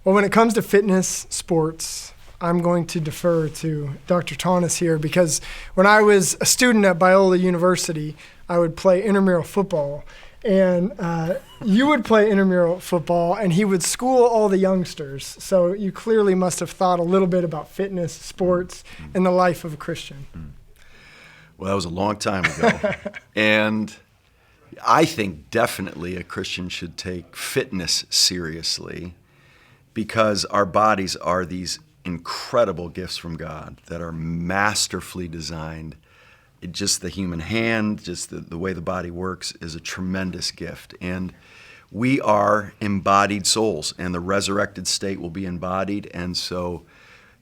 Well, when it comes to fitness, sports, I'm going to defer to Dr. Thoennes here because when I was a student at Biola University, I would play intramural football. And you would play intramural football, and he would school all the youngsters. So you clearly must have thought a little bit about fitness, sports, and the life of a Christian. Well, that was a long time ago. And I think definitely a Christian should take fitness seriously because our bodies are these incredible gifts from God that are masterfully designed. Just the human hand, just the way the body works is a tremendous gift. And we are embodied souls, and the resurrected state will be embodied. And so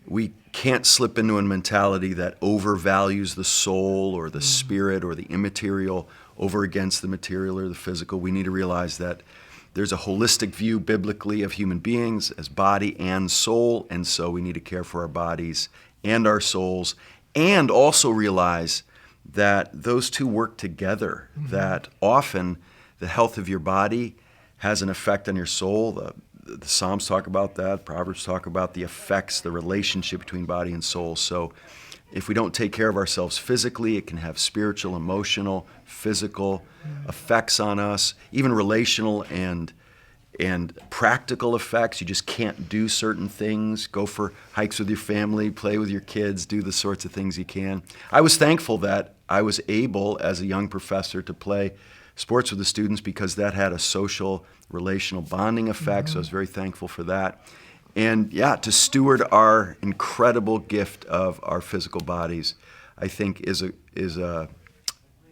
we can't slip into a mentality that overvalues the soul or the spirit or the immaterial over against the material or the physical. We need to realize that there's a holistic view biblically of human beings as body and soul, and so we need to care for our bodies and our souls, and also realize that those two work together, that often the health of your body has an effect on your soul. The Psalms talk about that, Proverbs talk about the effects, the relationship between body and soul. So if we don't take care of ourselves physically, it can have spiritual, emotional, physical effects on us, even relational and practical effects. You just can't do certain things, go for hikes with your family, play with your kids, do the sorts of things you can. I was thankful that I was able, as a young professor, to play sports with the students because that had a social, relational bonding effect, so I was very thankful for that. And yeah, to steward our incredible gift of our physical bodies, I think is a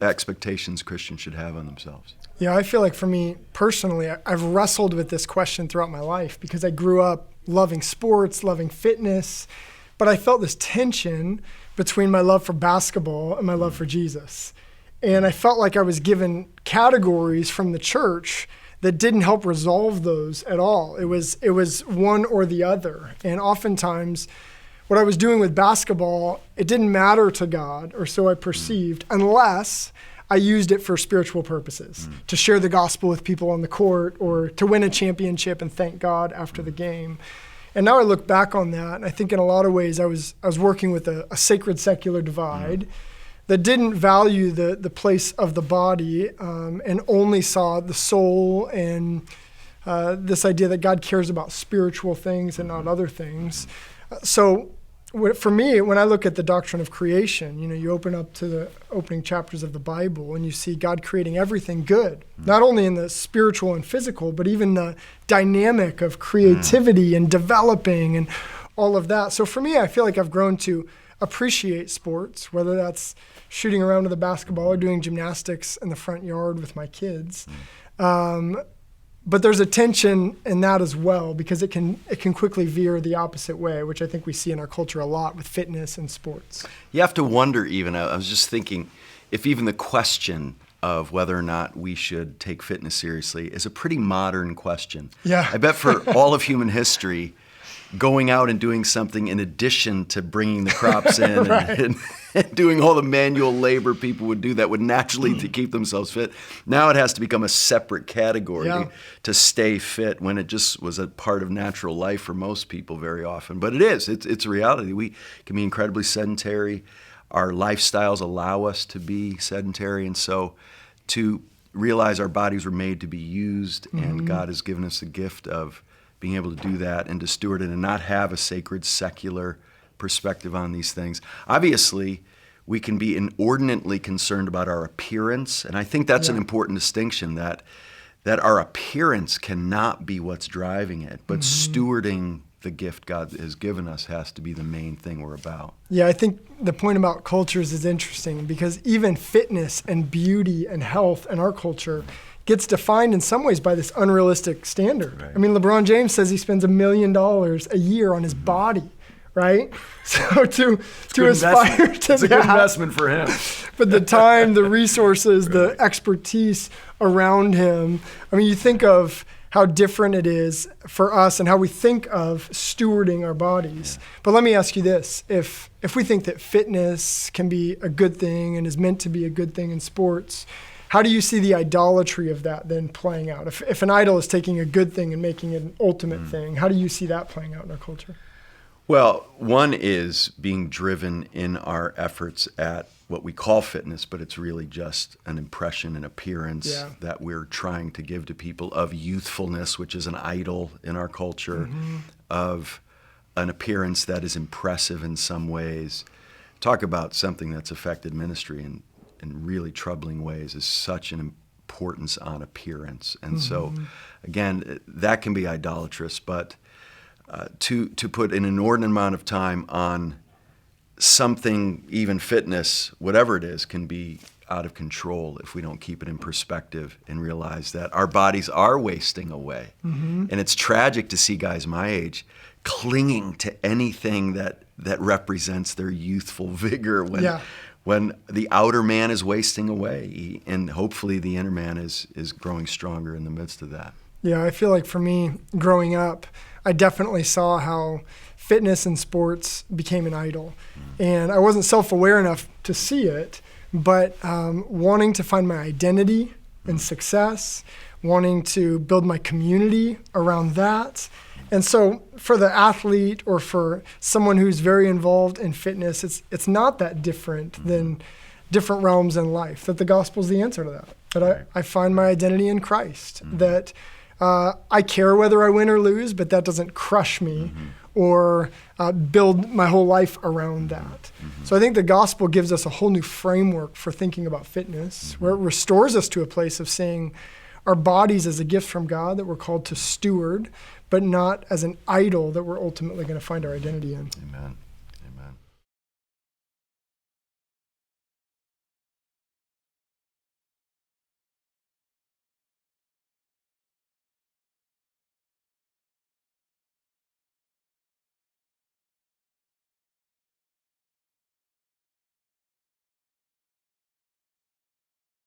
expectations Christians should have on themselves. Yeah, I feel like for me personally, I've wrestled with this question throughout my life because I grew up loving sports, loving fitness, but I felt this tension between my love for basketball and my love for Jesus. And I felt like I was given categories from the church that didn't help resolve those at all. It was one or the other. And oftentimes, what I was doing with basketball, it didn't matter to God, or so I perceived, unless I used it for spiritual purposes, to share the gospel with people on the court or to win a championship and thank God after the game. And now I look back on that, and I think in a lot of ways I was working with a sacred secular divide that didn't value the place of the body and only saw the soul and this idea that God cares about spiritual things and not other things. So for me, when I look at the doctrine of creation, you open up to the opening chapters of the Bible and you see God creating everything good, not only in the spiritual and physical, but even the dynamic of creativity and developing and all of that. So for me, I feel like I've grown to appreciate sports, whether that's shooting around with a basketball or doing gymnastics in the front yard with my kids. But there's a tension in that as well because it can quickly veer the opposite way, which I think we see in our culture a lot with fitness and sports. You have to wonder even, I was just thinking, if even the question of whether or not we should take fitness seriously is a pretty modern question. Yeah. I bet for all of human history, going out and doing something in addition to bringing the crops in right. and doing all the manual labor people would do that would naturally to keep themselves fit. Now it has to become a separate category to stay fit when it just was a part of natural life for most people very often. But it's a reality. We can be incredibly sedentary. Our lifestyles allow us to be sedentary. And so to realize our bodies were made to be used and God has given us the gift of being able to do that and to steward it and not have a sacred secular perspective on these things. Obviously, we can be inordinately concerned about our appearance, and I think that's an important distinction, that our appearance cannot be what's driving it, but stewarding the gift God has given us has to be the main thing we're about. Yeah, I think the point about cultures is interesting because even fitness and beauty and health in our culture gets defined in some ways by this unrealistic standard. Right. I mean, LeBron James says he spends $1 million a year on his body, right? So to aspire to it's a good investment for him. But the time, the resources, the expertise around him. I mean, you think of how different it is for us and how we think of stewarding our bodies. Yeah. But let me ask you this. If we think that fitness can be a good thing and is meant to be a good thing in sports, how do you see the idolatry of that then playing out? If an idol is taking a good thing and making it an ultimate thing, how do you see that playing out in our culture? Well, one is being driven in our efforts at what we call fitness, but it's really just an impression and appearance that we're trying to give to people of youthfulness, which is an idol in our culture, of an appearance that is impressive in some ways. Talk about something that's affected ministry in really troubling ways, is such an importance on appearance. And so, again, that can be idolatrous, but to put an inordinate amount of time on something, even fitness, whatever it is, can be out of control if we don't keep it in perspective and realize that our bodies are wasting away. And it's tragic to see guys my age clinging to anything that represents their youthful vigor when the outer man is wasting away, and hopefully the inner man is growing stronger in the midst of that. Yeah, I feel like for me, growing up, I definitely saw how fitness and sports became an idol. And I wasn't self-aware enough to see it, but wanting to find my identity and success, wanting to build my community around that. And so for the athlete or for someone who's very involved in fitness, it's not that different than different realms in life, that the gospel is the answer to that. That I find my identity in Christ, that I care whether I win or lose, but that doesn't crush me or build my whole life around that. So I think the gospel gives us a whole new framework for thinking about fitness, where it restores us to a place of seeing our bodies as a gift from God that we're called to steward, but not as an idol that we're ultimately going to find our identity in. Amen.